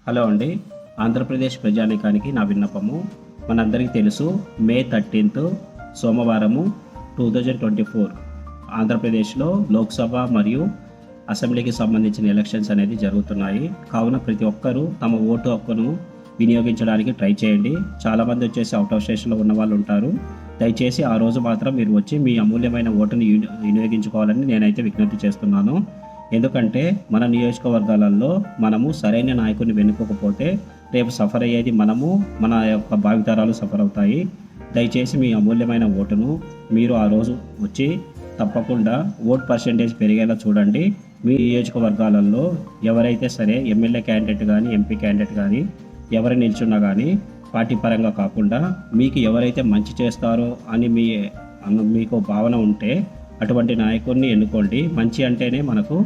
Hello అండి. ఆంధ్రప్రదేశ్ ప్రజానీకానికి నా విన్నపము. మనందరికీ తెలుసు, మే 13 సోమవారము 2024 ఆంధ్రప్రదేశ్లో లోక్సభ మరియు అసెంబ్లీకి సంబంధించిన ఎలక్షన్స్ అనేది జరుగుతున్నాయి. కావున ప్రతి ఒక్కరూ తమ ఓటు హక్కును వినియోగించడానికి ట్రై చేయండి. చాలామంది వచ్చేసి అవుట్ ఆఫ్ స్టేషన్లో ఉన్న వాళ్ళు ఉంటారు. దయచేసి ఆ రోజు మాత్రం మీరు వచ్చి మీ అమూల్యమైన ఓటును వినియోగించుకోవాలని నేనైతే విజ్ఞప్తి చేస్తున్నాను. ఎందుకంటే మన నియోజకవర్గాలలో మనము సరైన నాయకుడిని వెనుకోకపోతే రేపు సఫర్ అయ్యేది మనము, మన యొక్క భావితరాలు సఫర్ అవుతాయి. దయచేసి మీ అమూల్యమైన ఓటును మీరు ఆ రోజు వచ్చి తప్పకుండా ఓట్ పర్సెంటేజ్ పెరిగేలా చూడండి. మీ నియోజకవర్గాలలో ఎవరైతే సరే ఎమ్మెల్యే క్యాండిడేట్ కానీ, ఎంపీ క్యాండిడేట్ కానీ ఎవరు నిల్చున్నా కానీ పార్టీ పరంగా కాకుండా మీకు ఎవరైతే మంచి చేస్తారో అని మీకు భావన ఉంటే అటువంటి నాయకుడిని ఎన్నుకోండి. మంచి అంటేనే మనకు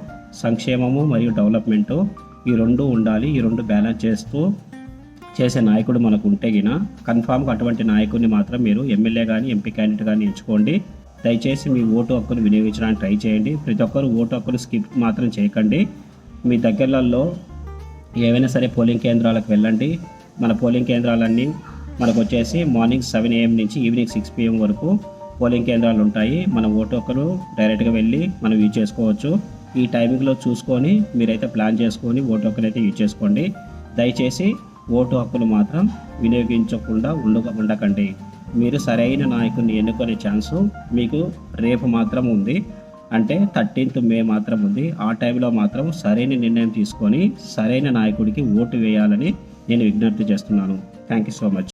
సంక్షేమము మరియు డెవలప్మెంటు ఈ రెండు ఉండాలి. ఈ రెండు బ్యాలెన్స్ చేసే నాయకుడు మనకు ఉంటే గిన కన్ఫామ్గా అటువంటి నాయకుడిని మాత్రం మీరు ఎమ్మెల్యే కానీ, ఎంపీ క్యాండిడేట్ కానీ ఎంచుకోండి. దయచేసి మీ ఓటు హక్కును వినియోగించడానికి ట్రై చేయండి. ప్రతి ఒక్కరు ఓటు హక్కును స్కిప్ మాత్రం చేయకండి. మీ దగ్గరలలో ఏవైనా సరే పోలింగ్ కేంద్రాలకు వెళ్ళండి. మన పోలింగ్ కేంద్రాలన్నీ మనకు వచ్చేసి మార్నింగ్ 7 AM నుంచి ఈవినింగ్ 6 PM వరకు పోలింగ్ కేంద్రాలు ఉంటాయి. మన ఓటు హక్కును డైరెక్ట్గా వెళ్ళి మనం యూజ్ చేసుకోవచ్చు. ఈ టైమింగ్లో చూసుకొని మీరైతే ప్లాన్ చేసుకొని ఓటు హక్కును అయితే యూజ్ చేసుకోండి. దయచేసి ఓటు హక్కును మాత్రం వినియోగించకుండా ఉండకండి. మీరు సరైన నాయకుడిని ఎన్నుకునే ఛాన్సు మీకు రేపు మాత్రం ఉంది. అంటే 13th మే మాత్రం ఉంది. ఆ టైంలో మాత్రం సరైన నిర్ణయం తీసుకొని సరైన నాయకుడికి ఓటు వేయాలని నేను విజ్ఞప్తి చేస్తున్నాను. Thank you so much.